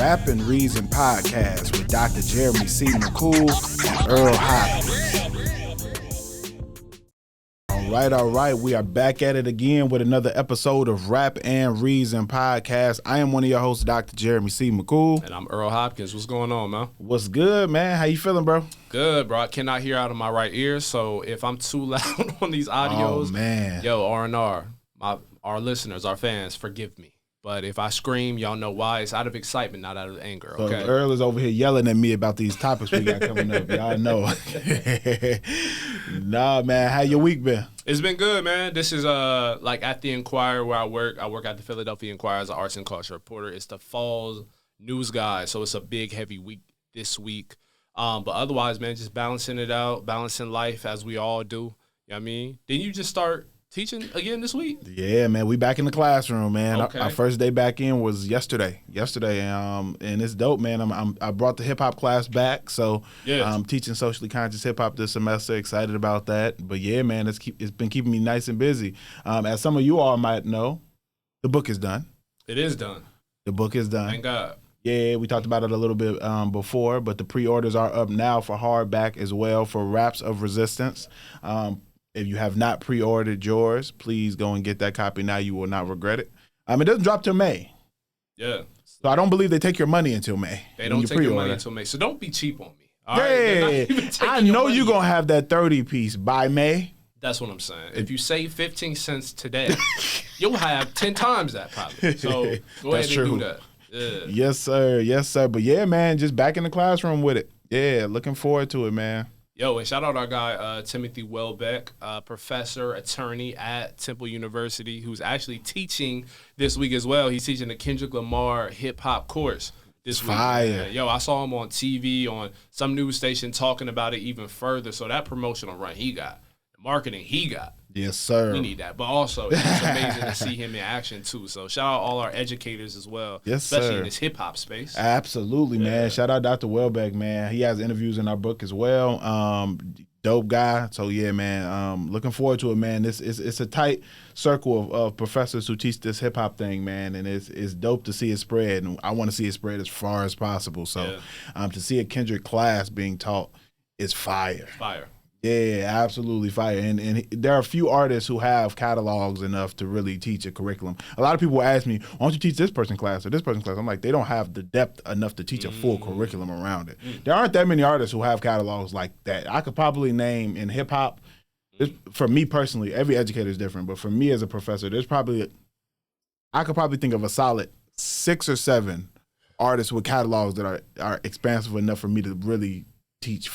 Rap and Reason Podcast with Dr. Jeremy C. McCool and Earl Hopkins. All right. We are back at it again with another episode of Rap and Reason Podcast. I am one of your hosts, Dr. Jeremy C. McCool. And I'm Earl Hopkins. What's going on, man? What's good, man? How you feeling, bro? Good, bro. I cannot hear out of my right ear, so if I'm too loud on these audios, man. Yo, R&R, our listeners, our fans, forgive me. But if I scream, y'all know why. It's out of excitement, not out of anger, okay? So Earl is over here yelling at me about these topics we got coming up. Y'all know. Nah, man. How your week been? It's been good, man. This is like at the Inquirer where I work. I work at the Philadelphia Inquirer as an arts and culture reporter. It's the fall news guy, so it's a big, heavy week this week. But otherwise, man, just balancing it out, balancing life as we all do. You know what I mean? Didn't you just start teaching again this week? Yeah, man. We back in the classroom, man. Okay. Our first day back in was yesterday, and it's dope, man. I brought the hip hop class back, so Yeah. I'm teaching socially conscious hip hop this semester. Excited about that. But yeah, man, it's been keeping me nice and busy. As some of you all might know, the book is done. It is done. The book is done. Thank God. Yeah, we talked about it a little bit before, but the pre-orders are up now for hardback as well for Raps of Resistance. If you have not pre-ordered yours, please go and get that copy now. You will not regret it. It doesn't drop till May. Yeah. So I don't believe they take your money until May. They don't take your money until May. So don't be cheap on me. All right? Yeah, I know you're going to have that 30 piece by May. That's what I'm saying. If you save 15 cents today, you'll have 10 times that probably. So go ahead and do that. Yeah. Yes, sir. But yeah, man, just back in the classroom with it. Yeah, looking forward to it, man. Yo, and shout out our guy, Timothy Welbeck, professor, attorney at Temple University, who's actually teaching this week as well. He's teaching the Kendrick Lamar hip-hop course this week. Fire. Yo, I saw him on TV, on some news station, talking about it even further. So that promotional run he got, the marketing he got. Yes, sir. We need that. But also, it's amazing to see him in action, too. So shout out all our educators as well, yes, especially sir. in this hip-hop space. Absolutely, man. Shout out Dr. Welbeck, man. He has interviews in our book as well. Dope guy. So, yeah, man, looking forward to it, man. It's a tight circle of professors who teach this hip-hop thing, man, and it's dope to see it spread, and I want to see it spread as far as possible. So to see a Kendrick class being taught is fire. Fire. Yeah, absolutely fire. And there are a few artists who have catalogs enough to really teach a curriculum. A lot of people ask me, why don't you teach this person class or this person class? I'm like, they don't have the depth enough to teach a full curriculum around it. There aren't that many artists who have catalogs like that. I could probably name in hip hop, for me personally, every educator is different, but for me as a professor, I could probably think of a solid 6 or 7 artists with catalogs that are expansive enough for me to really teach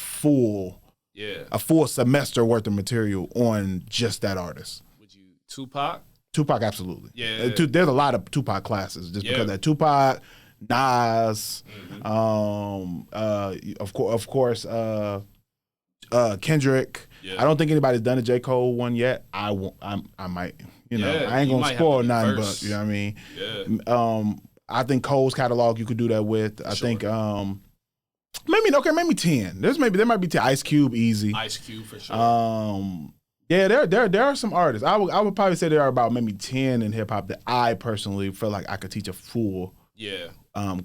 a full semester worth of material on just that artist. Would you Tupac? Tupac, absolutely. Yeah. There's a lot of Tupac classes just because that Tupac, Nas, of course, Kendrick. Yeah. I don't think anybody's done a J. Cole one yet. I might, I ain't gonna spoil nothing, but you know what I mean. Yeah. I think Cole's catalog you could do that with. I think. Maybe 10. There might be 10. Ice Cube, easy. Ice Cube for sure. Yeah, there are some artists. I would probably say there are about maybe 10 in hip hop that I personally feel like I could teach a full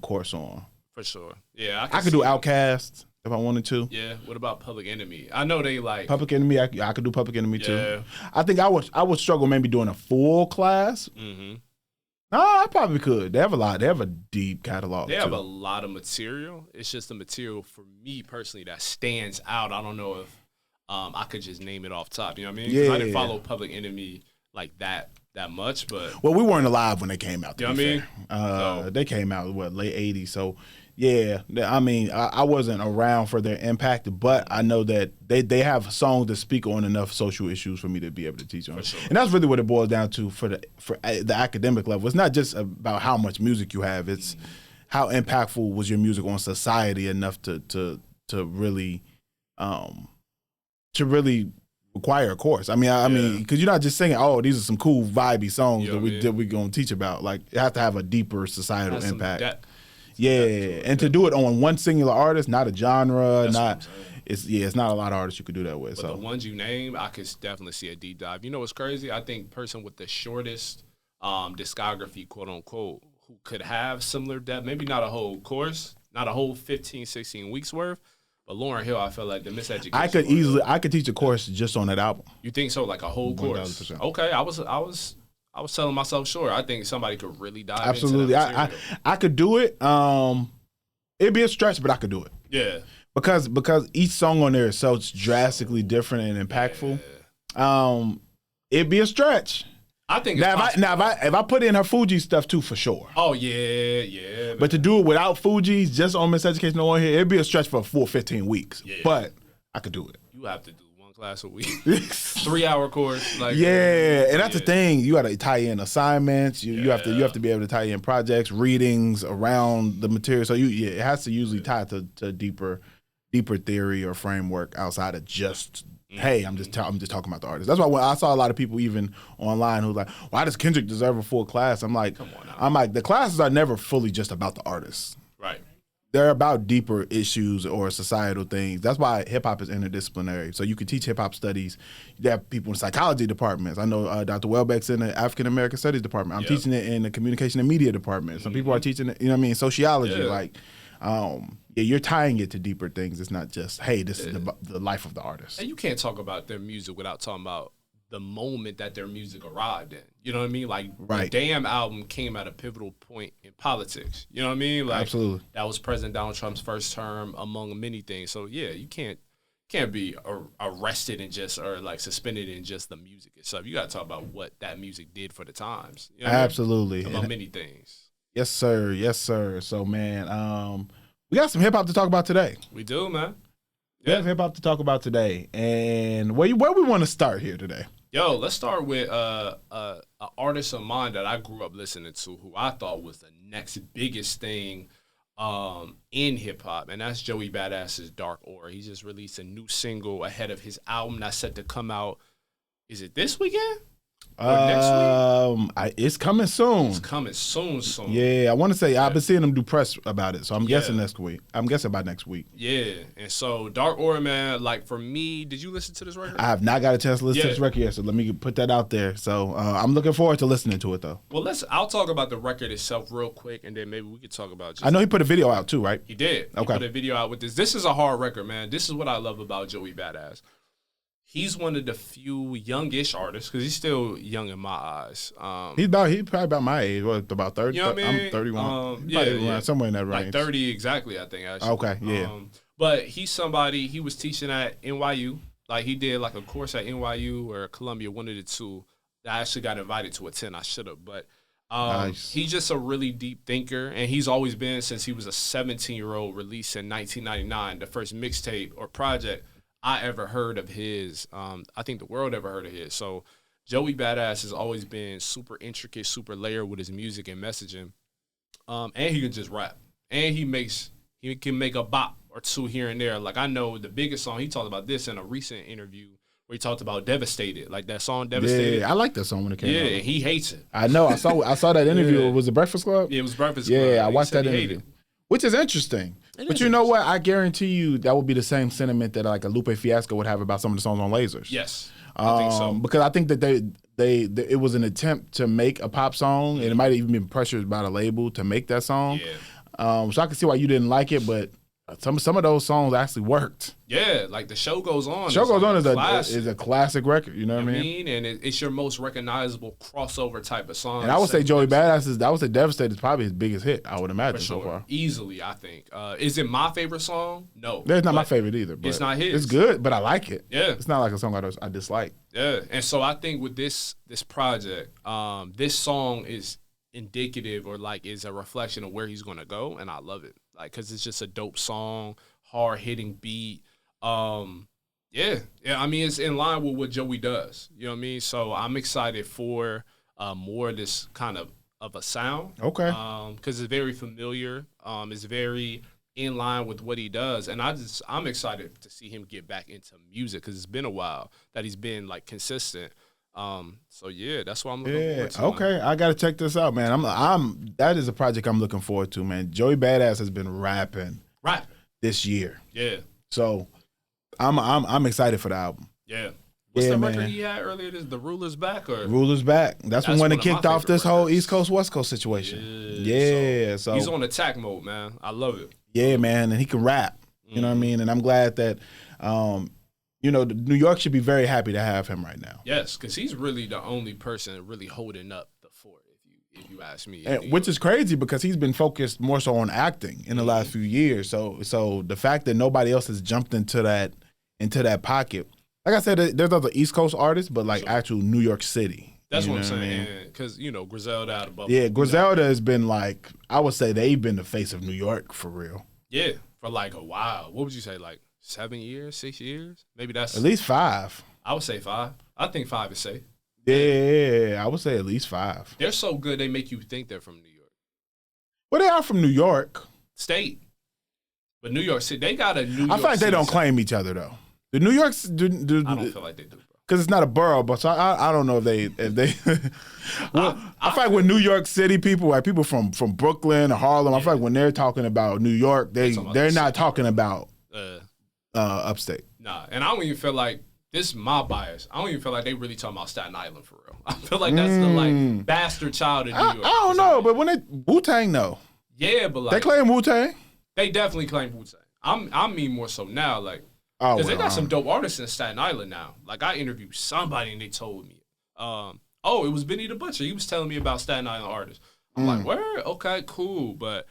course on. For sure. Yeah, I could do Outkast if I wanted to. Yeah. What about Public Enemy? I know they like Public Enemy. I could do Public Enemy too. I think I would struggle maybe doing a full class. Mm-hmm. No, I probably could. They have a lot. They have a deep catalog. They have a lot of material. It's just the material for me personally that stands out. I don't know if I could just name it off top. You know what I mean? Because I didn't follow Public Enemy like that much. But well, we weren't alive when they came out. You know what I mean? They came out late '80s. So yeah, I mean, I wasn't around for their impact, but I know that they have songs that speak on enough social issues for me to be able to teach on. Sure. And that's really what it boils down to for the academic level. It's not just about how much music you have; it's how impactful was your music on society enough to really require a course. I mean, because you're not just singing, oh, these are some cool vibey songs that we gonna teach about. Like, it has to have a deeper societal impact. And to do it on one singular artist, not a genre, it's not a lot of artists you could do that with. But the ones you name, I could definitely see a deep dive. You know what's crazy? I think person with the shortest discography, quote unquote, who could have similar depth. Maybe not a whole course, not a whole 15, 16 weeks worth. But Lauryn Hill, I feel like the miseducation. I could teach a course just on that album. You think so? Like a whole course? 1000%. Okay, I was telling myself, sure. I think somebody could really dive Absolutely. into that. I could do it. It'd be a stretch, but I could do it. Yeah. Because each song on there is so drastically different and impactful. Yeah. It'd be a stretch. I think it's if I put in her Fuji stuff too, for sure. Oh yeah. But to do it without Fuji's, just on Miseducation on here, it'd be a stretch for a full 15 weeks. Yeah. But I could do it. You have to do one class a week, 3-hour course. Like and that's the thing. You got to tie in assignments. You have to be able to tie in projects, readings around the material. So it has to usually tie to deeper theory or framework outside of just. Hey, I'm just talking about the artist. That's why when I saw a lot of people even online who like, why does Kendrick deserve a full class? I'm like, come on now. The classes are never fully just about the artist. Right. They're about deeper issues or societal things. That's why hip hop is interdisciplinary. So you can teach hip hop studies. You have people in psychology departments. I know Dr. Welbeck's in the African American Studies department. I'm teaching it in the communication and media department. Some people are teaching it, sociology. Like, you're tying it to deeper things. It's not just, hey, this is the life of the artist. And you can't talk about their music without talking about the moment that their music arrived in. You know what I mean? Like, the Damn album came at a pivotal point in politics. You know what I mean? Like, absolutely. That was President Donald Trump's first term, among many things. So, yeah, you can't be arrested and or like suspended in just the music itself. You got to talk about what that music did for the times. You know what absolutely. I mean? About many things. Yes, sir. Yes, sir. So, man, we got some hip hop to talk about today. We do, man. We have hip hop to talk about today, and where we want to start here today. Yo, let's start with an artist of mine that I grew up listening to, who I thought was the next biggest thing in hip hop, and that's Joey Badass's Dark Aura. He just released a new single ahead of his album that's set to come out. Is it this weekend? Next week? It's coming soon. It's coming soon. Yeah, I want to say I've been seeing them do press about it, so I'm guessing next week. I'm guessing by next week. Yeah, and so Dark Aura, man. Like for me, did you listen to this record? I have not got a chance to listen to this record yet, so let me put that out there. So I'm looking forward to listening to it, though. Well, I'll talk about the record itself real quick, and then maybe we could talk about. I know he put a video out too, right? He did. Okay. He put a video out with this. This is a hard record, man. This is what I love about Joey Badass. He's one of the few youngish artists, because he's still young in my eyes. He's probably about my age. What, about 30? You know what I mean? I'm 31. Somewhere in that range. Like 30 exactly, I think, actually. Okay, yeah. But he's somebody, he was teaching at NYU. Like, he did like a course at NYU or Columbia, one of the two. I actually got invited to attend. I should have. But nice. He's just a really deep thinker, and he's always been, since he was a 17-year-old, released in 1999, the first mixtape or project I ever heard of his. I think the world ever heard of his. So Joey Badass has always been super intricate, super layered with his music and messaging. And he can just rap. And he can make a bop or two here and there. Like, I know the biggest song, he talked about this in a recent interview where he talked about Devastated. Like that song Devastated. Yeah, I like that song when it came out. Yeah, he hates it. I know. I saw that interview. Was it Breakfast Club? Yeah, it was Breakfast Club. Yeah, I watched that interview. Which is interesting. But you know what? I guarantee you that would be the same sentiment that like a Lupe Fiasco would have about some of the songs on Lasers. Yes, I think so. Because I think that it was an attempt to make a pop song, and it might have even been pressured by the label to make that song. Yeah. So I can see why you didn't like it, but some of those songs actually worked. Yeah, like The Show Goes On. Show Goes On is a classic record. You know what I mean? And it's your most recognizable crossover type of song. And I would say Joey Badass I would say Devastated is probably his biggest hit, I would imagine, so far. Easily, I think. Is it my favorite song? No. It's not my favorite either. But it's not his. It's good, but I like it. Yeah. It's not like a song I dislike. Yeah. And so I think with this project, this song is indicative or like is a reflection of where he's going to go, and I love it. Like, because it's just a dope song, hard-hitting beat. Yeah, I mean, it's in line with what Joey does. You know what I mean? So I'm excited for more of this kind of a sound. Okay. Because it's very familiar. It's very in line with what he does. And I'm excited to see him get back into music, because it's been a while that he's been, like, consistent. So yeah, that's what I'm looking forward to. Okay, I gotta check this out, man. That is a project I'm looking forward to, man. Joey Badass has been rapping this year. Yeah. So I'm excited for the album. Yeah. What's Yeah, the record man. he had earlier? The Ruler's Back or Ruler's Back. That's when one it of my kicked off favorite this whole records. East Coast West Coast situation. Yeah, so he's on attack mode, man. I love it. yeah, man, and he can rap. You know what I mean? And I'm glad that, New York should be very happy to have him right now. Yes, because he's really the only person really holding up the fort, if you ask me. And, which is crazy because he's been focused more so on acting in the last few years. So the fact that nobody else has jumped into that pocket, like I said, there's other East Coast artists, but like actual New York City. That's what I'm saying. Because Griselda out of Buffalo. Yeah, Griselda has been like, I would say they've been the face of New York for real. Yeah, for like a while. What would you say, like 7 years, 6 years? Maybe that's at least 5. I would say 5. I think 5 is safe. Yeah, I would say at least 5. They're so good they make you think they're from New York. Well, they are from New York State. But New York City, they got a New York I feel like they don't City claim each other though. The New York's I don't feel like they do, bro. because it's not a borough, but so I don't know if they well, I feel like when New York City people, like people from Brooklyn or Harlem, I feel like when they're talking about New York, they're not talking about upstate. Nah, and I don't even feel like this is my bias. I don't even feel like they really talking about Staten Island for real. I feel like that's the like bastard child of New York. I don't know, but when they Wu-Tang though, yeah, but like they claim Wu-Tang. They definitely claim Wu-Tang. I mean more so now, like Because they got some dope artists in Staten Island now. Like I interviewed somebody and they told me, it was Benny the Butcher. He was telling me about Staten Island artists. I'm like, word, okay, cool, but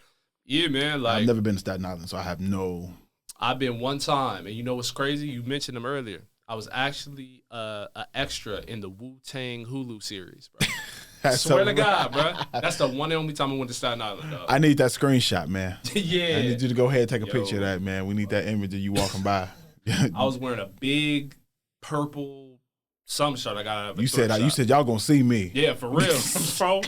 yeah, man, like I've never been to Staten Island, so I have no. I've been one time, and you know what's crazy? You mentioned him earlier. I was actually an extra in the Wu-Tang Hulu series, bro. Swear to God, bro. That's the one and only time I went to Staten Island, dog. I need that screenshot, man. Yeah. I need you to go ahead and take a picture of that, man. We need that image of you walking by. I was wearing a big purple some shirt I got out of a You thrift said shop. you said y'all gonna see me. Yeah, for real, bro.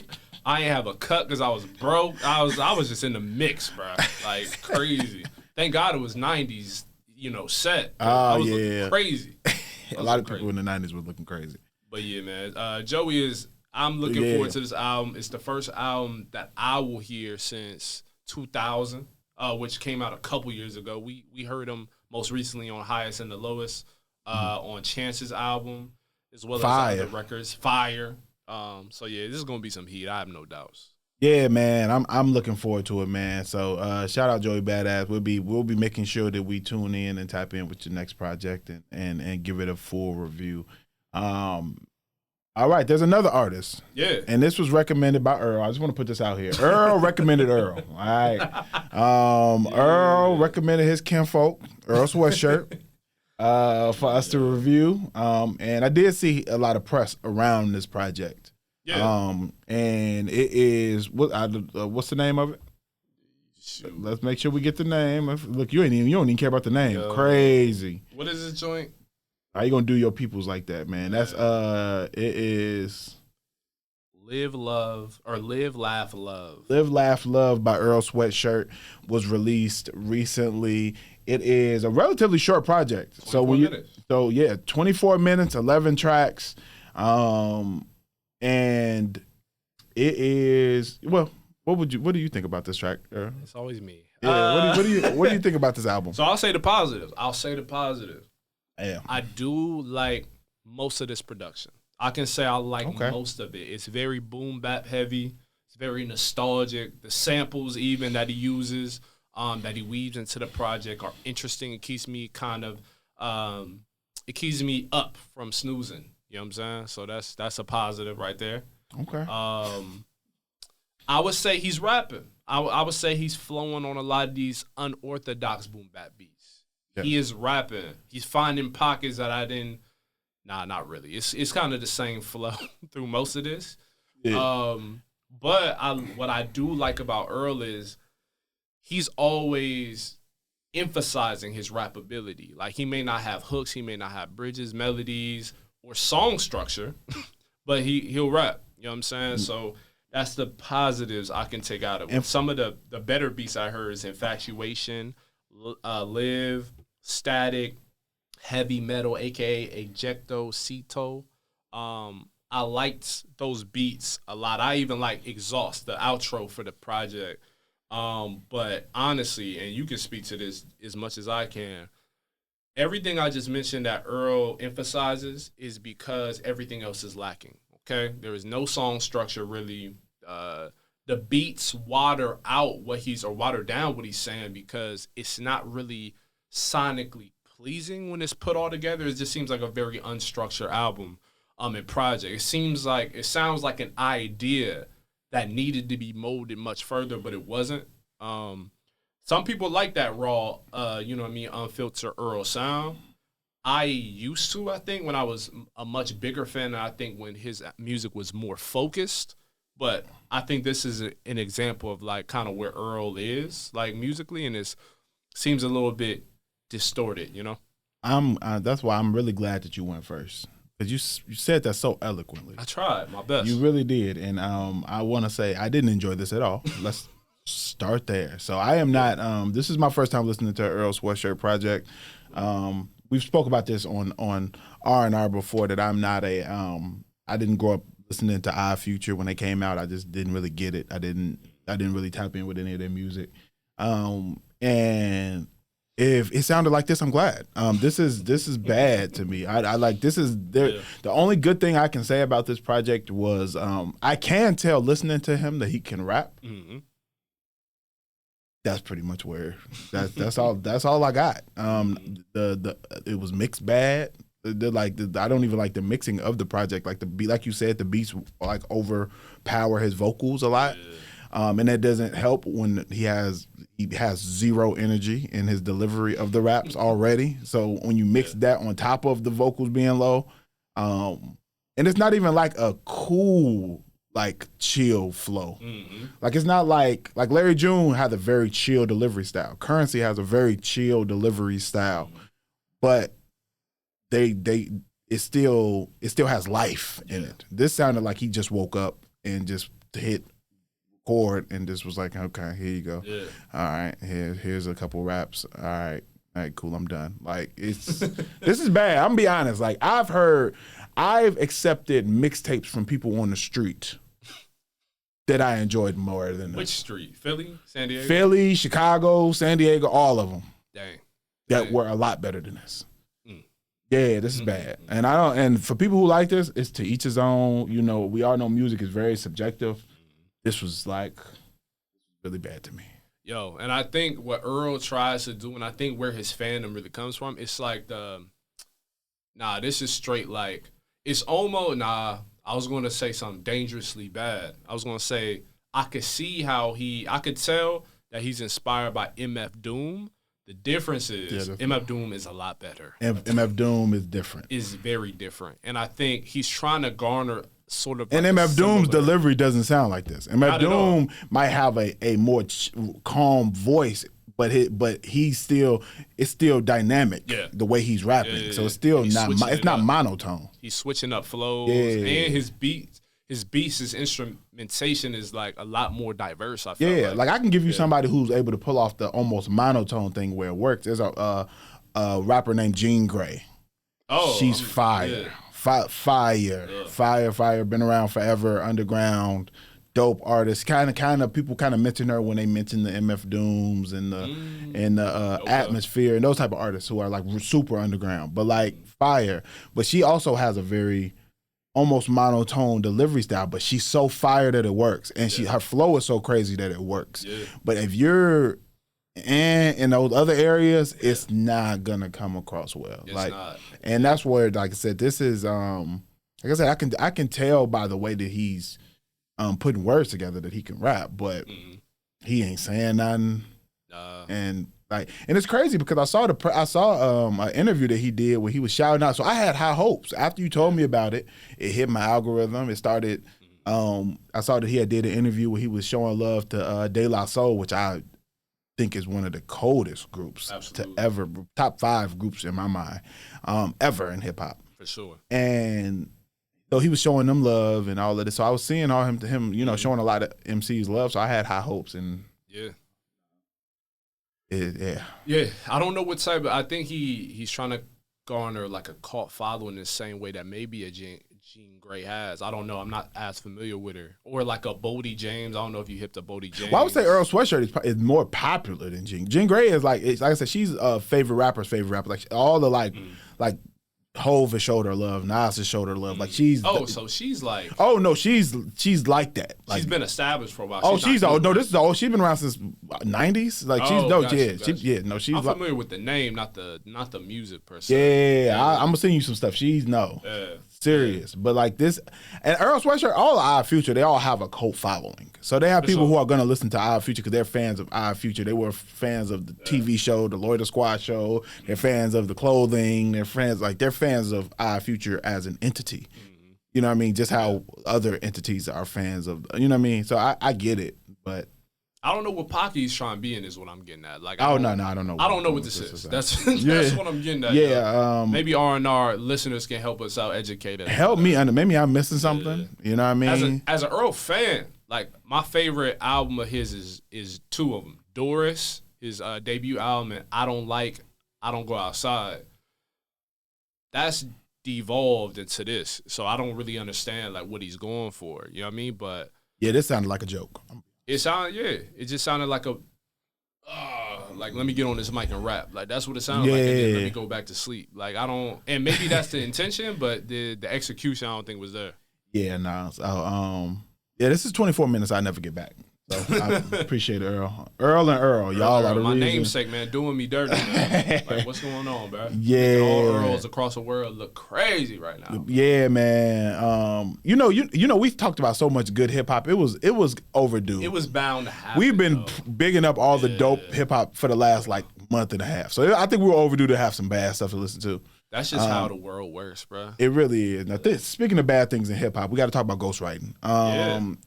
I ain't have a cut because I was broke. I was just in the mix, bro. Like crazy. Thank God it was 90s, set. I was looking crazy. A lot of people in the 90s were looking crazy. But yeah, man. Joey I'm looking forward to this album. It's the first album that I will hear since 2000, which came out a couple years ago. We heard him most recently on Highest and the Lowest, on Chance's album, as well as other records. Fire. So yeah, this is gonna be some heat. I have no doubts. Yeah, man, I'm looking forward to it, man. So shout out Joey Badass. We'll be making sure that we tune in and tap in with your next project and give it a full review. All right, there's another artist. Yeah. And this was recommended by Earl. I just want to put this out here. Earl recommended Earl. All right. Earl recommended his kinfolk, Earl Sweatshirt, for us to review. And I did see a lot of press around this project. Yeah. And it is what's the name of it? Shoot. Let's make sure we get the name. Look, you don't even care about the name. Crazy. What is this joint? How you gonna do your peoples like that, man? That's it is Live, Laugh, Love. Live, Laugh, Love by Earl Sweatshirt was released recently. It is a relatively short project. 24 minutes, 11 tracks. And it is what do you think about this track, Earl? It's always me. Yeah, what do you think about this album? So I'll say the positives. Yeah. I do like most of this production. I can say I like most of it. It's very boom bap heavy. It's very nostalgic. The samples even that he uses, that he weaves into the project are interesting. It keeps me it keeps me up from snoozing. You know what I'm saying? So that's a positive right there. Okay. I would say he's rapping. I would say he's flowing on a lot of these unorthodox boom bap beats. Yeah. He is rapping. He's finding pockets that I didn't. Nah, not really. It's kind of the same flow through most of this. Yeah. But what I do like about Earl is he's always emphasizing his rap ability. Like he may not have hooks, he may not have bridges, melodies, or song structure, but he'll rap. You know what I'm saying? So that's the positives I can take out of it. Some of the better beats I heard is Infatuation, Live, Static, Heavy Metal, aka Ejecto Cito. I liked those beats a lot. I even like Exhaust, the outro for the project. But honestly, and you can speak to this as much as I can, everything I just mentioned that Earl emphasizes is because everything else is lacking. Okay, there is no song structure really. The beats water down what he's saying because it's not really sonically pleasing when it's put all together. It just seems like a very unstructured album and project. It sounds like an idea that needed to be molded much further, but it wasn't. Some people like that raw, unfiltered Earl sound. I used to, I think, when I was a much bigger fan, and I think when his music was more focused. But I think this is an example of like kind of where Earl is like musically, and it seems a little bit distorted, you know. That's why I'm really glad that you went first because you said that so eloquently. I tried my best. You really did, and I want to say I didn't enjoy this at all. Let's start there. So I am not. This is my first time listening to Earl Sweatshirt project. We've spoke about this on R&R before that I'm not a. I didn't grow up listening to Odd Future when they came out. I just didn't really get it. I didn't really tap in with any of their music. And if it sounded like this, I'm glad. This is bad to me. I like this is there. Yeah. The only good thing I can say about this project was I can tell listening to him that he can rap. Mm-hmm. That's pretty much where that's all I got. It was mixed bad. I don't even like the mixing of the project. Like the beat, like you said, the beats like overpower his vocals a lot, and that doesn't help when he has zero energy in his delivery of the raps already. So when you mix that on top of the vocals being low, and it's not even like a cool like chill flow. Mm-hmm. Like it's not like Larry June had a very chill delivery style. Currency has a very chill delivery style, but it still has life in it. This sounded like he just woke up and just hit record and just was like, okay, here you go. Yeah. All right, here's a couple raps. All right, cool, I'm done. Like it's this is bad. I'm gonna be honest. Like I've accepted mixtapes from people on the street that I enjoyed more than this. Which street? Philly, San Diego? Philly, Chicago, San Diego, all of them. Dang. That were a lot better than this. Yeah, this is bad. And for people who like this, it's to each his own. You know, we all know music is very subjective. This was like really bad to me. Yo, and I think what Earl tries to do, and I think where his fandom really comes from, it's like this is straight like, it's almost, I was going to say something dangerously bad. I was going to say, I could tell that he's inspired by MF Doom. The difference is MF Doom is a lot better. MF Doom is different. Is very different. And I think he's trying to garner sort of and MF Doom's delivery doesn't sound like this. MF Doom might have a more calm voice, but it's still dynamic. Yeah. The way he's rapping. Yeah. So it's still not monotone. He's switching up flows and his beats. His instrumentation is like a lot more diverse. I feel like I can give you somebody who's able to pull off the almost monotone thing where it works. There's a rapper named Jean Grey. Oh, she's fire, fire. Been around forever, underground, dope artist. Kind of people kind of mention her when they mention the MF Dooms and the Atmosphere and those type of artists who are like super underground, but like fire. But she also has a very almost monotone delivery style, but she's so fire that it works, and her flow is so crazy that it works. Yeah. But if you're in those other areas, it's not gonna come across well. It's not. And that's where, like I said, this is like I said, I can tell by the way that he's putting words together that he can rap, but he ain't saying nothing. And it's crazy because I saw an interview that he did where he was shouting out. So I had high hopes. After you told me about it, it hit my algorithm. It started. I saw that he did an interview where he was showing love to De La Soul, which I think is one of the coldest groups to ever, top 5 groups in my mind, ever in hip hop. For sure. And so he was showing them love and all of this. So I was seeing him, showing a lot of MCs love. So I had high hopes and Yeah, I don't know what type, but I think he's trying to garner like a cult following the same way that maybe a Jean Grey has. I don't know. I'm not as familiar with her. Or like a Bodie James. I don't know if you hip to Bodie James. Well, I would say Earl Sweatshirt is more popular than Jean. Jean Grey is like I said, she's a favorite rapper's favorite rapper. Like all the like Hove has showed her love, Nas has showed her love. Like she's so she's like she's like that. Like, she's been established for a while. She's been around since '90s. Like she's I'm familiar with the name, not the music per se. Yeah. I'm gonna send you some stuff. She's serious, but like this and Earl Sweatshirt, all Odd Future, they all have a cult following. So they have people who are gonna listen to Odd Future because they're fans of Odd Future. They were fans of the TV show, the Loiter Squad show. They're fans of the clothing. They're fans of Odd Future as an entity. Mm-hmm. You know what I mean? Just how other entities are fans of. You know what I mean? So I get it, but. I don't know what Pocky's trying to be in is what I'm getting at. Like, I don't know. I don't know what this is. That's what I'm getting at. Yeah. Maybe R&R listeners can help us out, educate us. Help me. Maybe I'm missing something. You know what I mean? As an Earl fan, like my favorite album of his is two of them. Doris, his debut album, and I Don't Go Outside. That's devolved into this, so I don't really understand like what he's going for. You know what I mean? But yeah, this sounded like a joke. It just sounded like a, like let me get on this mic and rap. Like that's what it sounded like. And then let me go back to sleep. Like and maybe that's the intention, but the execution I don't think was there. Yeah, no. So, this is 24 minutes I never get back. So I appreciate it, Earl. Earl, y'all are the my reason. namesake, man, doing me dirty, man. Like, what's going on, bro? Yeah, all Earls across the world look crazy right now. Yeah, man. You know, we've talked about so much good hip hop. It was overdue. It was bound to happen. We've been bigging up all the dope hip hop for the last like month and a half. So I think we were overdue to have some bad stuff to listen to. That's just how the world works, bro. It really is. Now, speaking of bad things in hip hop, we got to talk about ghostwriting.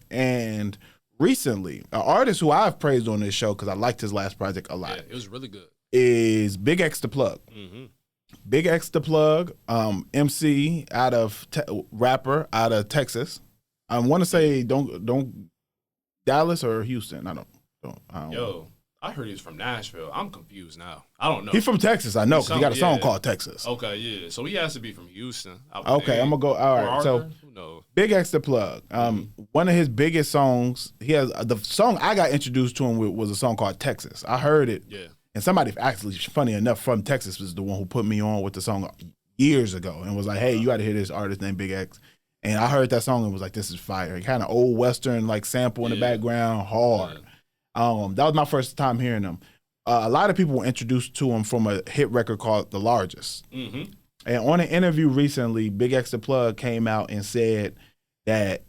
And recently, an artist who I've praised on this show because I liked his last project a lot. Yeah, it was really good. Is Big X the Plug. Mm-hmm. Big X the Plug, MC rapper out of Texas. I want to say don't Dallas or Houston. I don't Yo, I heard he was from Nashville. I'm confused now. I don't know. He's from Texas, I know, because he got a song called Texas. Okay, yeah. So he has to be from Houston. Okay, I'm going to go. All right, so who knows? Big X the Plug. One of his biggest songs, he has the song I got introduced to him with was a song called Texas. I heard it. Yeah. And somebody actually, funny enough, from Texas was the one who put me on with the song years ago and was like, hey, you got to hear this artist named Big X. And I heard that song and was like, this is fire. Kind of old Western like sample in the background, hard. That was my first time hearing him. A lot of people were introduced to him from a hit record called The Largest. Mm-hmm. And on an interview recently, Big X the Plug came out and said that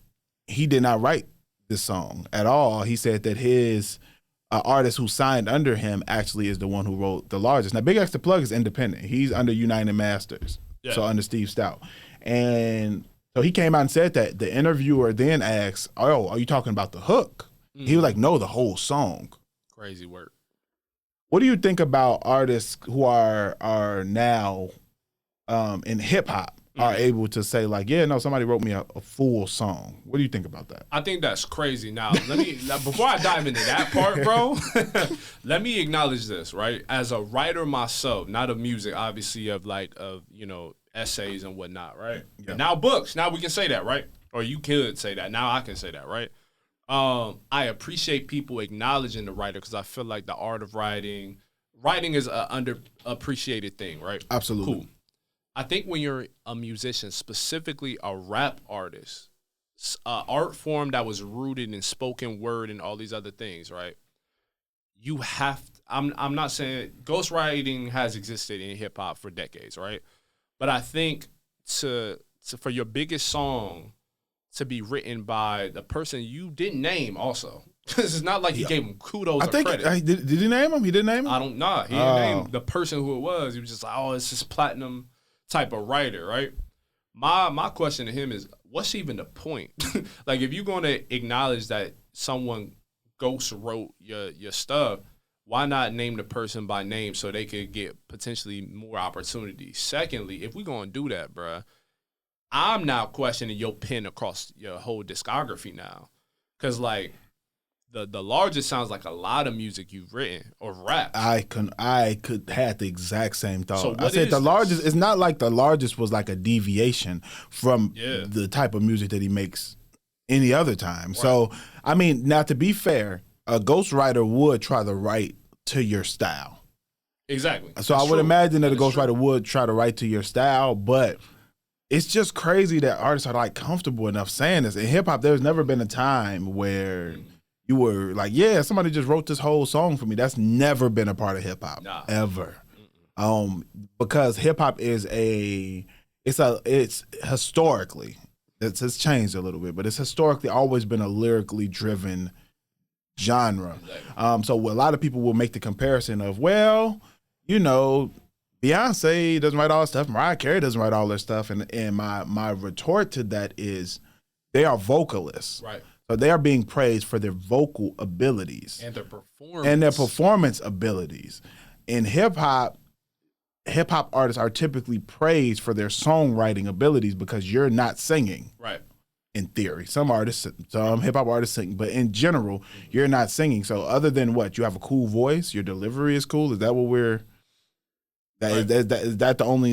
he did not write this song at all. He said that his artist who signed under him actually is the one who wrote The Largest. Now, Big X the Plug is independent. He's under United Masters, so under Steve Stout. And so he came out and said that. The interviewer then asked, oh, are you talking about the hook? Mm-hmm. He was like, no, the whole song. Crazy work. What do you think about artists who are now in hip hop are able to say like, yeah, no, somebody wrote me a full song? What do you think about that? I think that's crazy. Now, before I dive into that part, bro, let me acknowledge this, right? As a writer myself, not of music, obviously of essays and whatnot, right? Yeah. Now books, now we can say that, right? Or you could say that. Now I can say that, right? I appreciate people acknowledging the writer because I feel like the art of writing is an underappreciated thing, right? Absolutely. Cool. I think when you're a musician, specifically a rap artist, art form that was rooted in spoken word and all these other things, right? You have to, I'm not saying ghostwriting has existed in hip hop for decades, right? But I think for your biggest song to be written by the person you didn't name also. Because it's not like he gave him kudos or credit. Did he name him? He didn't name him? I don't know. He didn't name the person who it was. He was just like, oh, it's this platinum type of writer, right? My question to him is, what's even the point? Like, if you're going to acknowledge that someone ghost wrote your stuff, why not name the person by name so they could get potentially more opportunities? Secondly, if we're going to do that, bruh, I'm now questioning your pen across your whole discography now. Because, like, the largest sounds like a lot of music you've written or rap. I could had the exact same thought. So what I said is the this? largest. It's not like the largest was like a deviation from the type of music that he makes any other time. Right. So I mean, now to be fair, a ghostwriter would try to write to your style. Exactly. So I would imagine that a ghostwriter would try to write to your style, but it's just crazy that artists are like comfortable enough saying this. In hip hop, there's never been a time where you were like, yeah, somebody just wrote this whole song for me. That's never been a part of hip hop ever. Because hip hop is it's historically, it's changed a little bit, but it's historically always been a lyrically driven genre. Exactly. So a lot of people will make the comparison of, well, you know, Beyonce doesn't write all this stuff. Mariah Carey doesn't write all this stuff. And my retort to that is they are vocalists. Right. So they are being praised for their vocal abilities. And their performance abilities. In hip-hop artists are typically praised for their songwriting abilities because you're not singing. Right. In theory. Some hip-hop artists sing, but in general, you're not singing. So other than what? You have a cool voice, your delivery is cool. Is that what we're... Is that the only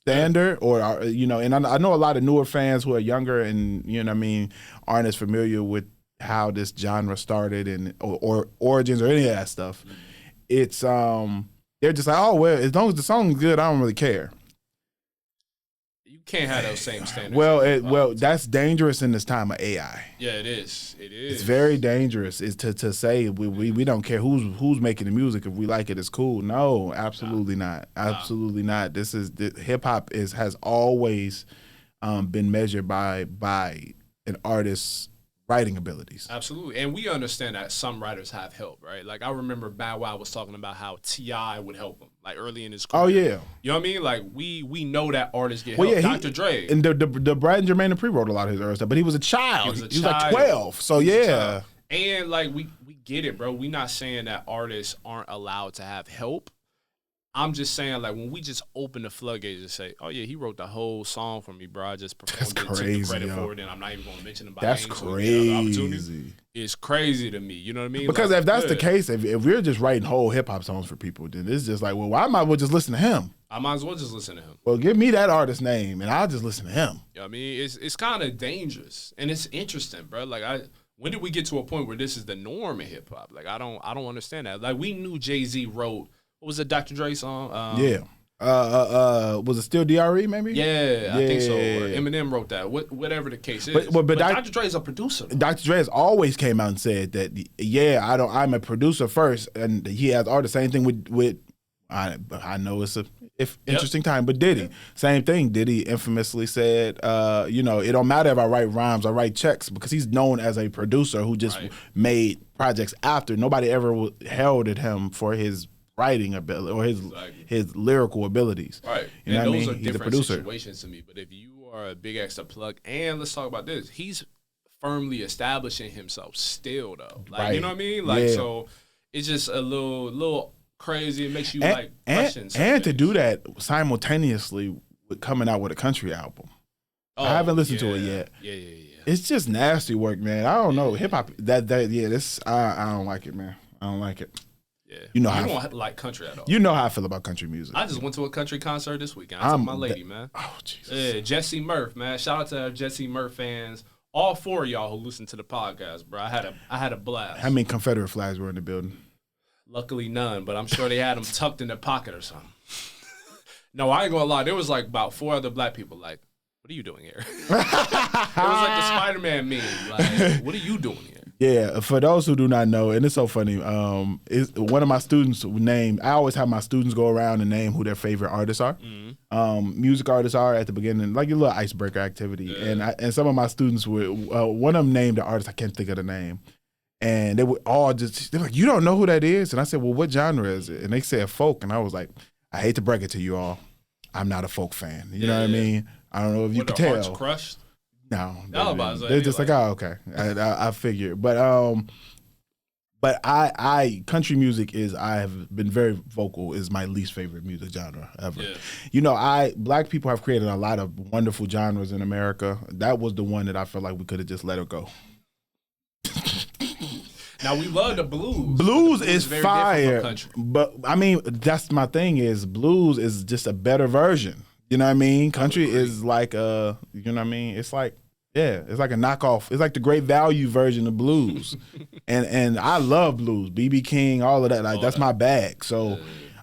standard, or you know? And I know a lot of newer fans who are younger and you know what I mean aren't as familiar with how this genre started and or origins or any of that stuff. It's they're just like, oh well, as long as the song is good, I don't really care. You can't have those same standards. Well, that's dangerous in this time of AI. Yeah, it is. It's very dangerous. Is to say we don't care who's making the music. If we like it, it's cool. No, absolutely not. Absolutely not. Hip hop has always been measured by an artist's writing abilities. Absolutely. And we understand that some writers have help, right? Like I remember Bow Wow was talking about how T.I. would help him, like early in his career. Oh yeah. You know what I mean? Like we know that artists get help. Yeah, Dr. Dre. And the Brad and Jermaine Dupri wrote a lot of his early stuff, but he was a child. He was like 12. So yeah. And like we get it, bro. We not saying that artists aren't allowed to have help. I'm just saying, like, when we just open the floodgates and say, oh, yeah, he wrote the whole song for me, bro. I just performed it, took the credit for it, and I'm not even going to mention him by name. That's crazy. It's crazy to me. You know what I mean? Because if that's the case, if we're just writing whole hip-hop songs for people, then it's just like, well, I might as well just listen to him. I might as well just listen to him. Well, give me that artist name, and I'll just listen to him. You know what I mean? It's kind of dangerous, and it's interesting, bro. Like, when did we get to a point where this is the norm in hip-hop? Like, I don't understand that. Like, we knew Jay-Z wrote... What was the Dr. Dre song? Was it still DRE maybe? Yeah, I think so. Or Eminem wrote that. Whatever the case is. But Dr. Dre is a producer. Dr. Dre has always came out and said that. Yeah, I'm a producer first, and he has all the same thing with. I know it's interesting time, but Diddy, same thing. Diddy infamously said, you know, it don't matter if I write rhymes, I write checks, because he's known as a producer who just made projects after. Nobody ever heralded him for his writing ability or his lyrical abilities. Right. You know and what those I mean? are different situations to me. But if you are a big extra plug, and let's talk about this, he's firmly establishing himself still though. Like you know what I mean? Like so it's just a little crazy. It makes you question something. And to do that simultaneously with coming out with a country album. I haven't listened to it yet. Yeah. It's just nasty work, man. I don't know. Hip hop this I don't like it, man. I don't like it. Yeah. You know how I don't like country at all. You know how I feel about country music. I just went to a country concert this weekend. I took my lady, man. Oh, Jesus. Yeah, Jesse Murph, man. Shout out to our Jesse Murph fans. All four of y'all who listen to the podcast, bro. I had a blast. How many Confederate flags were in the building? Luckily none, but I'm sure they had them tucked in their pocket or something. No, I ain't gonna lie. There was like about 4 other black people like, what are you doing here? It was like the Spider-Man meme. Like, what are you doing here? Yeah, for those who do not know, and it's so funny, one of my students named, I always have my students go around and name who their favorite artists are. Mm-hmm. Music artists are at the beginning, like a little icebreaker activity. Yeah. And some of my students were, one of them named the artist, I can't think of the name. And they were all they're like, you don't know who that is? And I said, well, what genre is it? And they said folk. And I was like, I hate to break it to you all, I'm not a folk fan. You know what I mean? I don't know if you can tell. Hearts crushed? No, they're just like, oh, okay. I figured, but I country music I have been very vocal, is my least favorite music genre ever. Yeah. You know, black people have created a lot of wonderful genres in America. That was the one that I felt like we could have just let it go. Now we love the blues. Blues The is very different fire, from country. but I mean that's my thing is blues is just a better version. You know what I mean? Country is like you know what I mean? It's like it's like a knockoff. It's like the great value version of blues, and I love blues, B.B. King, all of that. Like that's my bag. So,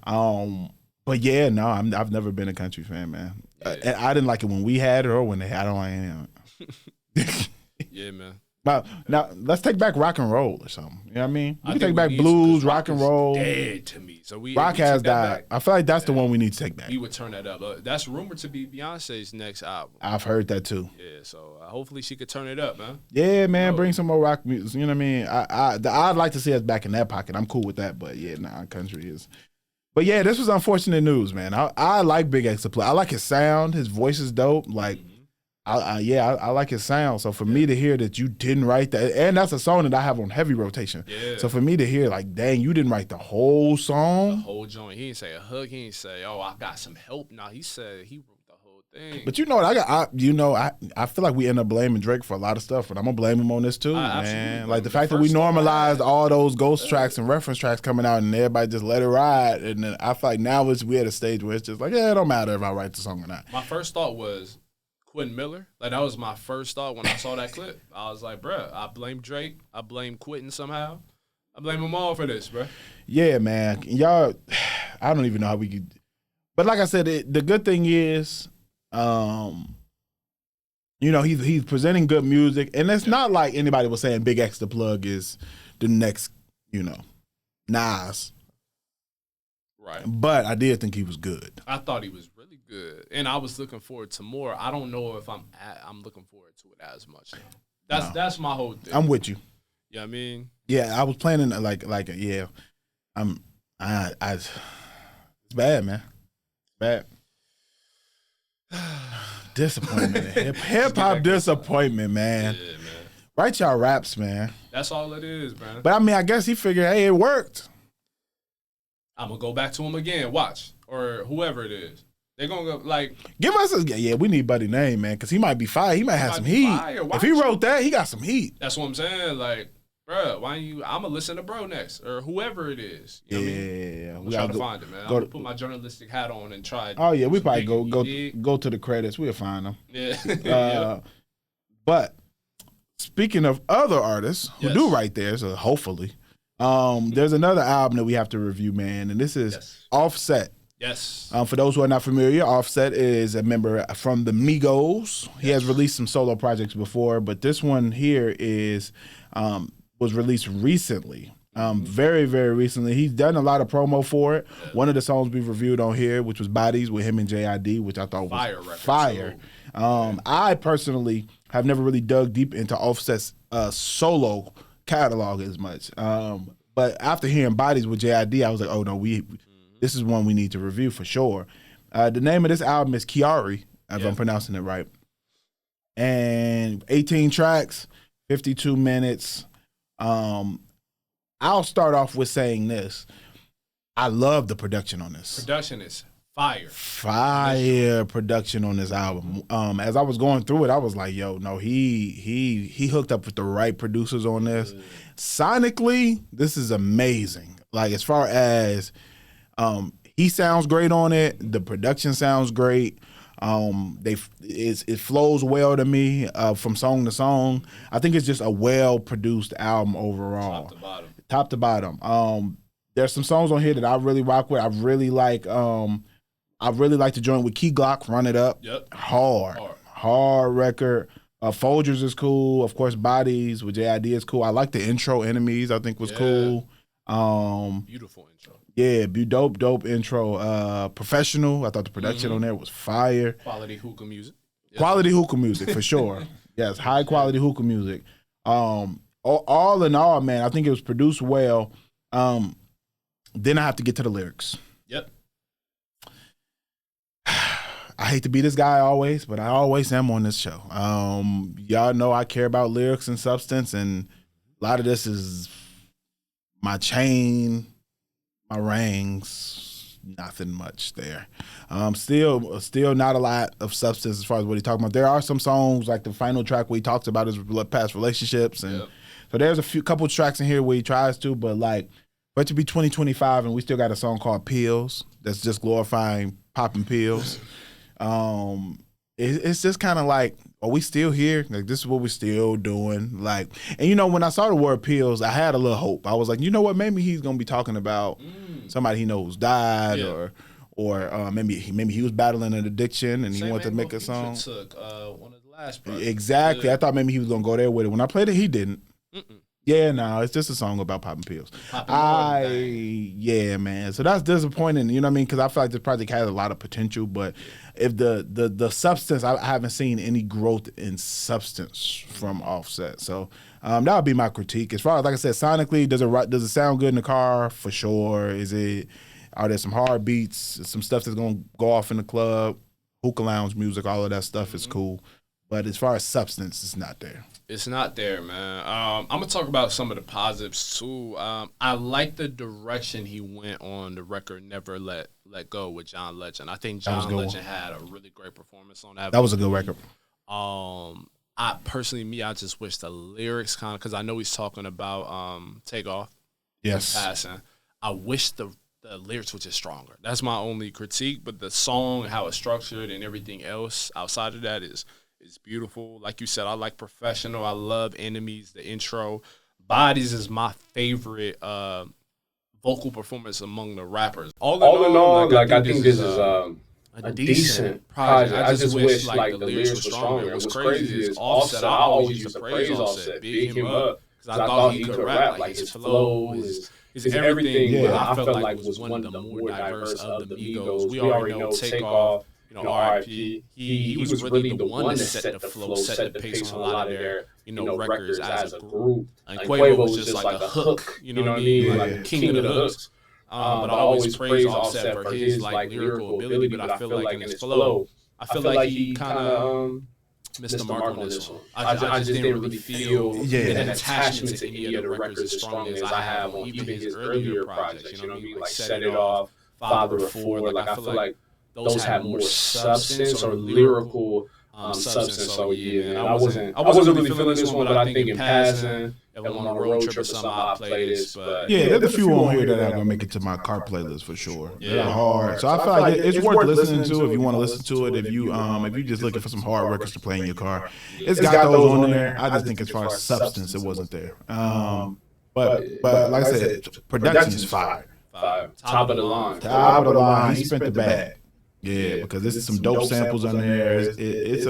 but yeah, no, I've never been a country fan, man. Yeah. I didn't like it when we had it or when they had it. I don't like it. Yeah, man. Now let's take back rock and roll or something. You know what I mean? We can take think back need to, blues, 'cause rock and is roll. Dead to me. So Rock has died. I feel like that's the one we need to take back. We would turn that up. That's rumored to be Beyonce's next album. I've heard that too. Yeah, so hopefully she could turn it up, man. Yeah, man, bring some more rock music. You know what I mean? I'd like to see us back in that pocket. I'm cool with that, but yeah, country is. But yeah, this was unfortunate news, man. I like Big X to play. I like his sound. His voice is dope. Like, I like his sound. So for me to hear that you didn't write that, and that's a song that I have on heavy rotation. Yeah. So for me to hear like, dang, you didn't write the whole song. The whole joint. He didn't say a hook. He didn't say, oh, I got some help. No, he said he wrote the whole thing. But you know what? I feel like we end up blaming Drake for a lot of stuff, but I'm gonna blame him on this too, man. Like the fact that we normalized all those ghost tracks and reference tracks coming out, and everybody just let it ride. And then I feel like now we at a stage where it's just like, yeah, it don't matter if I write the song or not. My first thought was Quentin Miller. Like that was my first thought when I saw that clip. I was like, bruh, I blame Drake. I blame Quentin somehow. I blame them all for this, bruh. Yeah, man. Y'all, I don't even know how we could. But like I said, the good thing is, you know, he's presenting good music, and it's not like anybody was saying Big X the Plug is the next, you know, Nas. Right. But I did think he was good. I thought he was really good, and I was looking forward to more. I don't know if I'm looking forward to it as much. That's my whole thing. I'm with you. Yeah, I mean, yeah, I was planning like yeah, it's bad, man. Bad. Disappointment. Hip hop disappointment, man. Yeah, man. Write y'all raps, man. That's all it is, man. But I mean, I guess he figured, hey, it worked. I'm gonna go back to him again. Watch, or whoever it is. They're gonna go like give us we need Buddy name, man, because he might be fire. He might have some heat. If he wrote that, he got some heat. That's what I'm saying. Like, bro, why you? I'm gonna listen to bro next or whoever it is. You know what I mean? I'm trying to find it, man. I'm gonna put my journalistic hat on and try. Oh yeah, we probably go to the credits. We'll find them. Yeah. But speaking of other artists who do write there, so hopefully, there's another album that we have to review, man, and this is Offset. Yes. For those who are not familiar, Offset is a member from the Migos. He has released some solo projects before, but this one here is was released recently. Very, very recently. He's done a lot of promo for it. Yeah. One of the songs we've reviewed on here, which was Bodies with him and JID, which I thought was fire. I personally have never really dug deep into Offset's solo catalog as much. But after hearing Bodies with JID, I was like, oh no, this is one we need to review for sure. The name of this album is Kiari, if I'm pronouncing it right. And 18 tracks, 52 minutes. I'll start off with saying this. I love the production on this. Production is fire. Fire production on this album. As I was going through it, I was like, yo, no, he hooked up with the right producers on this. Sonically, this is amazing. Like as far as he sounds great on it. The production sounds great. It flows well to me from song to song. I think it's just a well-produced album overall. Top to bottom. There's some songs on here that I really rock with. I really like the joint with Key Glock, Run It Up. Yep. Hard record. Folgers is cool. Of course, Bodies with JID is cool. I like the intro, Enemies, I think was cool. Beautiful intro. Yeah, dope intro. Professional, I thought the production on there was fire. Quality hookah music. Yes. Quality hookah music, for sure. Yes, high quality hookah music. All in all, man, I think it was produced well. Then I have to get to the lyrics. Yep. I hate to be this guy always, but I always am on this show. Y'all know I care about lyrics and substance, and a lot of this is my chain, my rings, nothing much there. Still not a lot of substance as far as what he's talking about. There are some songs, like the final track where he talks about his past relationships and So there's a couple tracks in here where he tries to, but like, for it to be 2025 and we still got a song called Pills that's just glorifying popping pills. It's just kind of like, are we still here? Like, this is what we're still doing. Like, and you know, when I saw the word pills, I had a little hope. I was like, you know what? Maybe he's gonna be talking about somebody he knows died, or maybe he was battling an addiction and he wanted to make a song. Took one of the last projects. Exactly. I thought maybe he was gonna go there with it. When I played it, he didn't. Yeah, no, it's just a song about popping pills. Yeah, man. So that's disappointing, you know what I mean? Because I feel like this project has a lot of potential, but if the substance, I haven't seen any growth in substance from Offset. So that would be my critique. As far as, like I said, sonically, does it sound good in the car? For sure. Are there some hard beats, some stuff that's gonna go off in the club, hookah lounge music, all of that stuff is cool. But as far as substance, it's not there. It's not there, man. I'm going to talk about some of the positives, too. I like the direction he went on the record Never Let Go with John Legend. I think John Legend had a really great performance on that. That was a good record. I just wish the lyrics kind of, because I know he's talking about Takeoff. Yes. Passing. I wish the lyrics were just stronger. That's my only critique, but the song, how it's structured and everything else outside of that is beautiful. Like you said, I like Professional. I love Enemies, the intro. Bodies is my favorite vocal performance among the rappers. All in all, like I think this is a decent project. I just wish like the lyrics were stronger. What's crazy is Offset, I always used to praise Offset, big him up, because I thought he could rap. Like his flow, his everything, I felt like was one of the more diverse of the Migos. We already know Takeoff, R.I.P. He was really the one to set the flow, set the pace on a lot of their, records as a group. And Quavo was just like a hook, you know what I mean? Like king of the hooks. But I always praise Offset for his like lyrical ability, but I feel like in his flow, I feel like he kind of missed the mark on this one. I just didn't really feel an attachment to any of the records as strong as I have on even his earlier projects. You know what I mean? Like Set It Off, Father of Four. Like I feel like those had more substance or lyrical substance. So yeah, man, I wasn't really feeling this one, but I think in passing, if I'm on a road trip or something, I'll play this. But yeah, there's a few on here that are gonna make it to my car playlist for sure. They're hard, so I feel like it's worth listening to if you want to listen to it. If you just looking for some hard records to play in your car, it's got those on there. I just think as far as substance, it wasn't there. But like I said, production is fire. Top of the line. Top of the line. He spent the bag. Yeah, because there's some dope samples on there. It's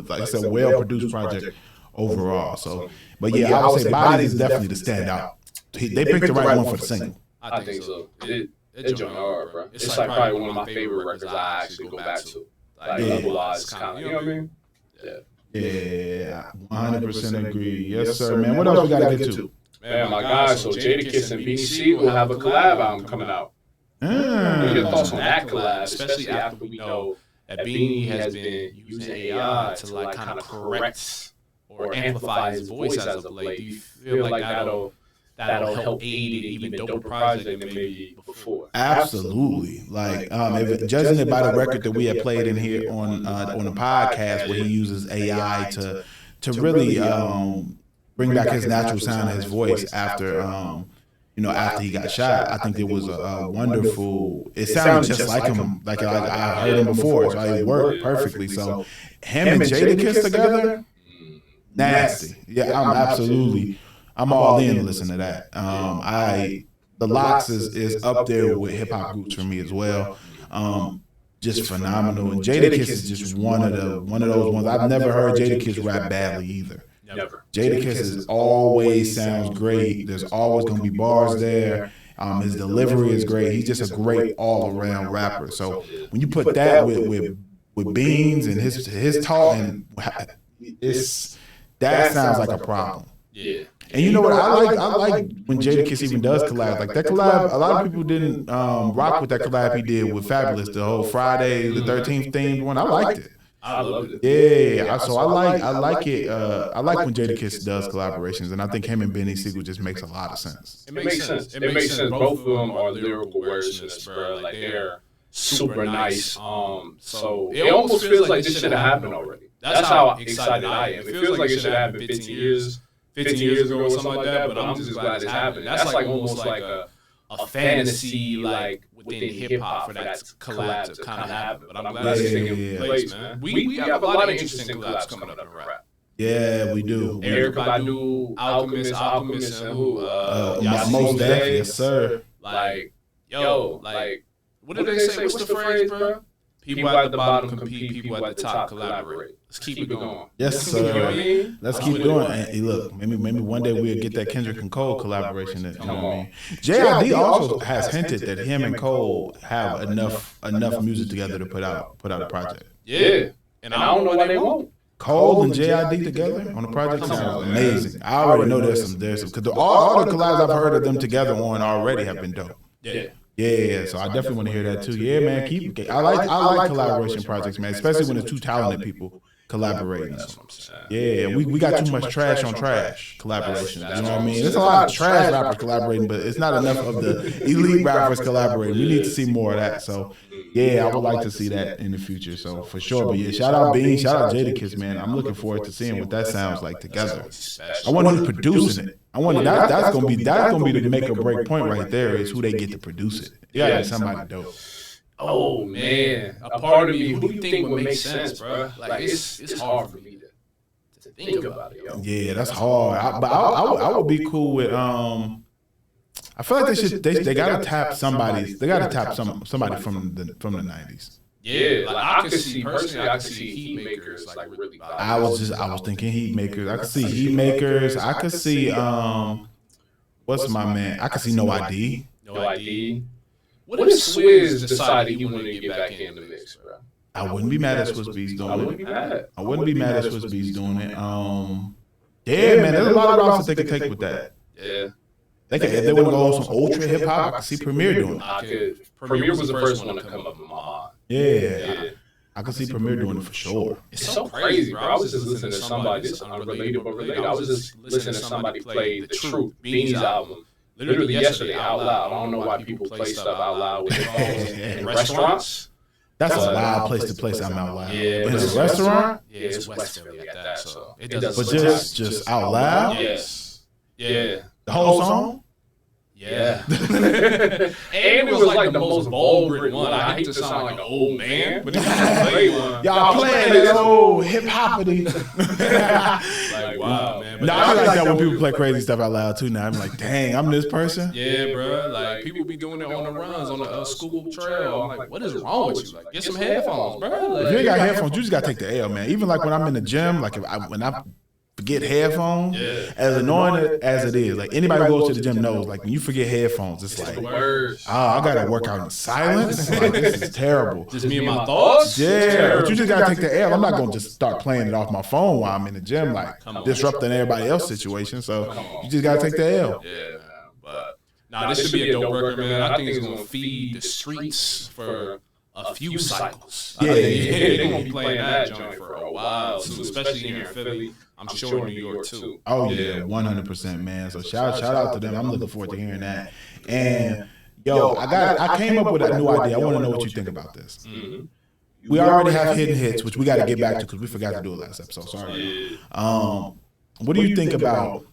like I said, well-produced project overall. So, but yeah, I would say Bodies is definitely the standout. They picked the right one for the single. I think so. It joined hard, bro. It's like probably one of my favorite records I actually go back to. Like level-wise, kind of, you know what I mean? Yeah, 100% agree. Yes, sir, man. What else we got to get to? Man, my guys, so Jadakiss and Beanie Sigel have a collab album coming out. What are your thoughts on that collab, especially after we know that Beanie has been using AI to like kind of correct or amplify his voice as of late? Do you feel like that'll help aid an even doper project than maybe before? Absolutely. Like, if judging it by the record that we had played in here on the podcast, where he uses AI to really bring back his natural sound and his voice after after he got shot, I think it was a wonderful. It sounded just like him, like I heard him before, so it worked perfectly. So him and Jadakiss together, nasty. Yeah, I'm all in to listen to that. The Locks is up there with hip hop groups for me as well. Just phenomenal, and Jadakiss is just one of those ones. I've never heard Jadakiss rap badly either. Never. Jadakiss always sounds great. There's always going to be bars there. His delivery is great. He's just a great all-around rapper. So when you put that with Beans and his talk, and that sounds like a problem. Yeah. And you know what? I like when Jadakiss even does collab. Like that collab, a lot of people didn't rock with that collab he did with Fabulous, the whole Friday the 13th themed one. I liked it. I loved it. Yeah, so I like it. I like when Jadakiss does collaborations, and I think him and Beanie Sigel just makes a lot of sense. It makes sense. It makes sense. Both of them are lyrical wordsmiths, bro. Like they're super nice. So it almost feels like this should have happened already. That's how excited I am. It feels like it should have happened 15 years 15 years ago or something like that, but I'm just glad it's happening. That's like almost like a fantasy like within hip hop for that collab to kind of happen. But I'm glad it's taking place, man. We have a lot of interesting collabs coming up in rap. Yeah, we do. Erykah Badu, Alchemist, and who? Most definitely, yes, sir. Like, what did they say? What's the phrase, bro? People at the bottom compete, people at the top collaborate. Let's keep it going. Yes, sir. You know what I mean? Let's keep doing it. And look, maybe one day we'll get that Kendrick and Cole collaboration. You know what I mean? JID also has hinted that him and Cole have enough music together to put out a project. Yeah, and I don't know why they won't. Cole and JID together on a project sounds amazing. I already know there's some because all the collabs I've heard of them together on already have been dope. Yeah, so I definitely want to hear that too. Yeah, man, I like collaboration projects, man, especially when it's two talented people collaborating. Yeah, we got too much trash on trash collaborations. You know what I mean? There's a lot of trash rappers collaborating, but it's not enough of the elite rappers collaborating. We need to see more of that. So yeah, I would like to see that in the future. So for sure. But yeah, shout out Beanie, shout out Jadakiss, man. I'm looking forward to seeing what that sounds like together. I wonder who's producing it. I wonder that's gonna be the make or break point right there is who they get to produce it. Yeah, somebody dope. Oh man, a part of me, who do you think would make sense, bro? Like it's hard for me to think about it, yo. Yeah, that's hard. But I would be cool with I feel like they gotta tap somebody. They gotta tap somebody from the 90s. Yeah, like I could see heat makers like really vibe. I was thinking heat makers. I could see heat makers. I could see what's my man? I could see No ID. No ID. What if Swizz decided he wanted to get back in the mix, bro? I wouldn't be mad at Swizz Beatz doing it. I wouldn't be mad at Swizz Beatz doing it. Yeah, man, there's a lot of routes that they could take with that. Yeah. If they want to go on some ultra hip hop, I could see Premier doing it. Premier was the first one to come up in my mind. Yeah. I could see Premier doing it for sure. It's so crazy, bro. I was just listening to somebody, this is unrelated but related. I was just listening to somebody play The Truth, Beanie's album, literally yesterday out loud. I don't know why people play stuff out loud with their phones in restaurants. That's a wild place to play something out loud. Yeah, in a restaurant? Yeah, it's West Philly at that, so it doesn't. But just out loud? Yes. Yeah. The whole song? Yeah. And it was like the most vulgar one. I hate to sound like an old man, but it's just play one. Y'all playing this old hip hoppity. Like, wow, man. No, I like that when people play crazy stuff out loud too now. I'm like, dang, I'm this person? Yeah, bro. Like, people be doing it on the runs, on the school trail. I'm like, what is wrong with you? Like, get some headphones, bro. Like, if you ain't got headphones, you just got to take the L, man. Even like when I'm in the gym, like when I forget headphones, as annoying as it is, like anybody who goes to the gym knows, like when you forget headphones, it's like, I gotta work out in silence. Like, this is terrible. Just me and my thoughts. Yeah, but you just gotta take the L. I'm not gonna just start playing it off my phone while I'm in the gym, like disrupting everybody else's situation. So you just gotta take the L. Yeah, but this should be a dope record, man. I think it's gonna feed the streets for a few cycles. Yeah, they're gonna be playing that joint for a while, especially here in Philly. I'm sure in New York too. Oh yeah, 100%, man. So shout out to them. I'm looking forward to hearing that. And yo, I came up with a new idea. I want to know what you think about this. Mm-hmm. We already have hidden hits, which we got to get back to because we forgot to do it last episode. Sorry. What do you think about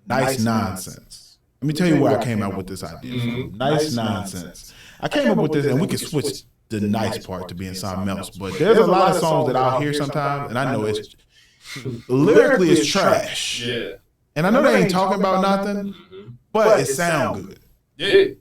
Nice Nonsense? Let me tell you where I came up with this idea. Mm-hmm. Nice Nonsense. I came up with this, and we can switch the nice part to being something else. But there's a lot of songs that I'll hear sometimes, and I know it's lyrically it's trash. Yeah. And I know they ain't talking about nothing, but it sound good.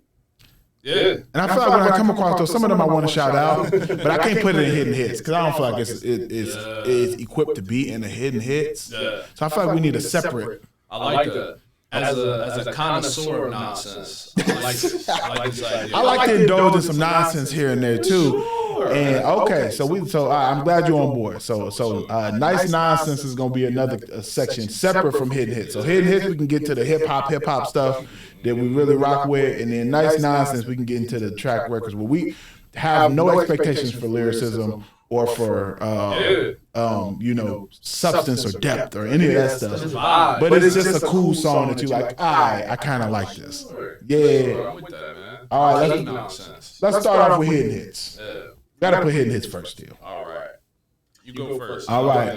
Yeah. And I feel like when I come across those, some of them I want to shout out, but I can't put it in hidden hits because I don't feel like it's equipped to be in the hidden hits. Yeah. So I feel like we need a separate. I like that. As a connoisseur of nonsense, I like this. I like this idea. I like to indulge in some nonsense here and there too. And okay, so I'm glad you're on board. So Nice Nonsense is gonna be another section separate from hidden hits. So hidden hits we can get to the hip hop stuff that we really rock with, and then Nice Nonsense we can get into the track records where we have no expectations for lyricism or for substance or depth or any of that stuff. But it's just a cool song that you like. I kind of like this. Yeah. All right, let's start off with hidden hits. Gotta put hidden hits first, still. All right. You go first. All right.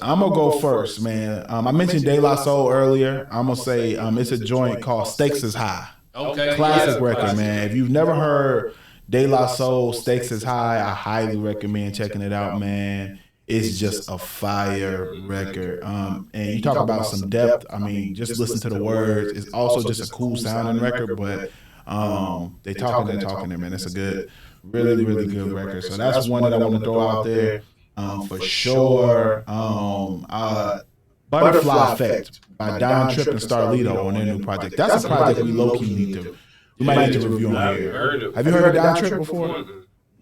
I'm going to go first, man. I mentioned De La Soul earlier. I'm going to say it's a joint called Stakes is High. Okay. Classic record, man. If you've never heard De La Soul, Stakes is High, I highly recommend checking it out, man. It's just a fire record. And you talk about some depth. I mean, just listen to the words. It's also just a cool sounding record, but they talking there, man. It's a good, really, really good record. So that's one that I want to throw out there for sure. Butterfly Effect by Don Tripp and Starlito on their new project. That's a project we low-key need to. We might need to review on here. Have you heard of Don Tripp before?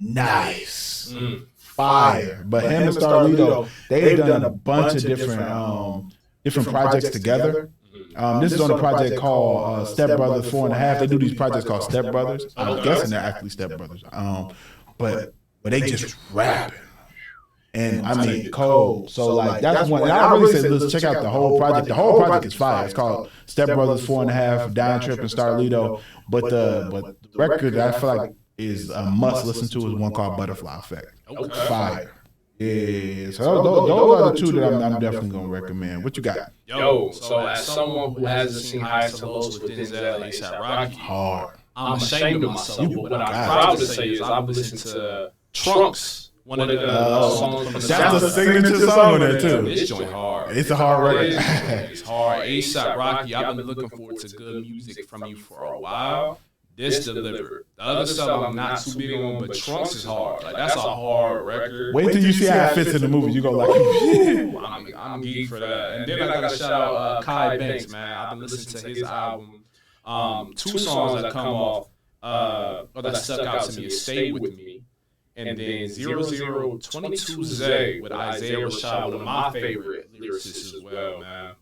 Nice. Fire. But him and Starlito, they've done a bunch of different projects together. This is on a project called Step Brothers 4.5. They do these projects called Step Brothers. I'm guessing they're actually Step Brothers. But they just rapping. And I mean, cold. So like that's one. And I really said, let's check out the whole project. The whole project is fire. It's called Step Brothers 4.5, Don Tripp and Starlito. But the record that I feel like is a must listen to is one called Butterfly Effect. Okay. Fire. Yeah. So those are the two that I'm definitely gonna recommend. What you got? Yo, so as someone who hasn't seen Highest to Lows with Denzel and A$AP Rocky, hard. I'm ashamed of myself. But what I'm proud to say is I've listened to Trunks. One of the songs from the That's a signature song on there too. This joint hard. It's a hard record. It's hard. A$AP Rocky, I've been looking forward to good music from you for a while. This delivered. The other stuff I'm not too big on, but Trunks is hard. Like that's a hard record. Wait till you see how it fits in the movie. You go like, I'm geek for that. And then I gotta shout out Kai Banks, man. I've been listening to his album. 2 songs that come off or that stuck out to me is Stay With Me. And then 0022 Zay with Isaiah Rashad, one of my favorite lyricists as well, man,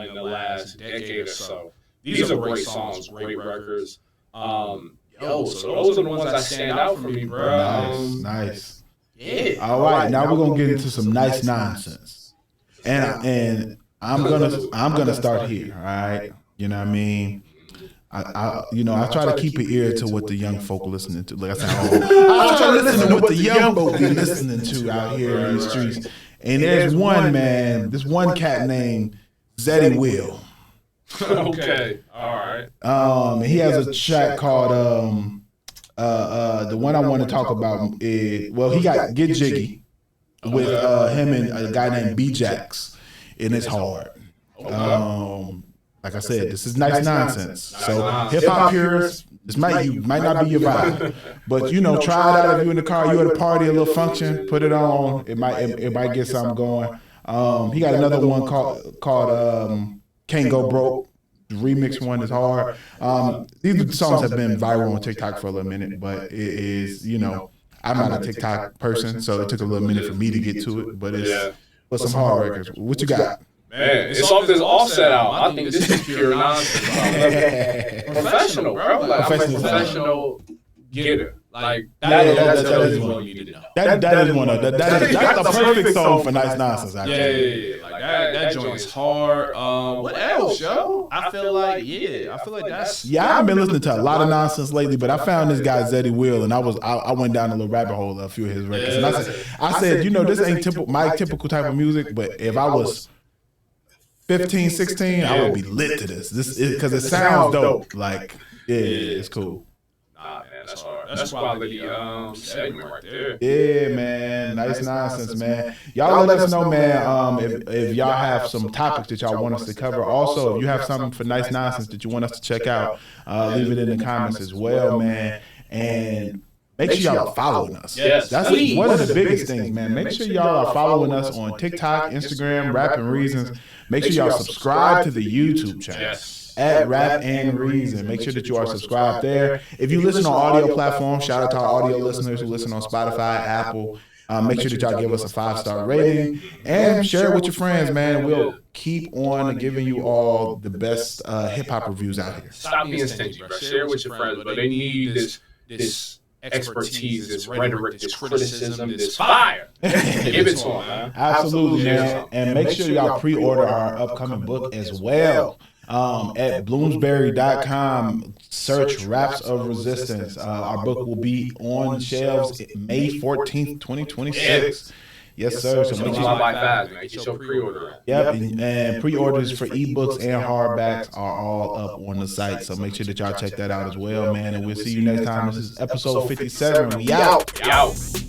in the last decade or so. These are great songs, great records. So those are the ones that stand out for me, bro. Nice. Yeah. All right, now we're gonna get into some nice nonsense, and I'm gonna start here. All right, you know what I mean. I try to keep an ear to what the young folk are listening to. Like I said, I try to listen to what the young folk be listening to out here in these streets. And there's one man, this one cat named Zeddy Will. Okay, all right. He has a track called the one I want to talk about is, well, he got Get Jiggy with him and a guy named B-Jax, and it's hard. Like I said, this is nice nonsense. So hip hop purists, this might not be your vibe, but try it out if you're in the car, you at a party, a little function, put it on. It might get something going. He got another one called Can't Go Broke. The remix one is hard. These songs have been viral on TikTok for a little minute, but it is I'm not a TikTok person, so it took a little minute for me to get to it. But it's some hard records. What you got? Man, it's off this Offset out. I think this is pure nonsense. Professional, bro. Like, I'm a professional getter. Like that is what you need to know. That is one of that's the perfect song for nice nonsense. Yeah. Like that joint is hard. What else, yo? I feel like that's. Yeah, I haven't been listening to a lot of nonsense lately, but I found this guy Zeddy Will, and I went down a little rabbit hole of a few of his records, and I said, this ain't my typical type of music, but if I was 15, 16, I would be lit to this. Because it sounds dope. Like, it's cool. Nah, man, that's hard. That's quality segment right there. Yeah, man. Nice nonsense, man. Y'all let us know, man, if y'all have some topics that y'all want us to cover. Also, if you have something for nice nonsense that you want us to check out, leave it in the comments as well, man. And make sure y'all are following us. Yes, that's one of the biggest things, man. Make sure y'all are following us on TikTok, Instagram, Rap and Reasons. Make sure y'all subscribe to the YouTube channel at Rap and Reason. Make sure that you are subscribed there. If you listen on audio platforms, shout out to our audio listeners who listen on Spotify, Apple. Make sure that y'all give us a 5-star rating and share it with your friends, man. We'll keep on giving you all the best hip hop reviews out here. Stop being stingy, bro. Share it with your friends, but they need this expertise, this rhetoric, this criticism, this fire. Give it to them, man. Absolutely, man. And make sure y'all pre-order our upcoming book as well. At bloomsbury.com, search Raps of Resistance. Our book will be on shelves May 14th, 2026. Yes, sir. So So make come sure on by fast, man. Get your pre-order in. Yep, and pre-orders for ebooks and hardbacks are all up on the site. So make sure that y'all check that out as well, man. And we'll see you next time. This is episode 57. We out. We out.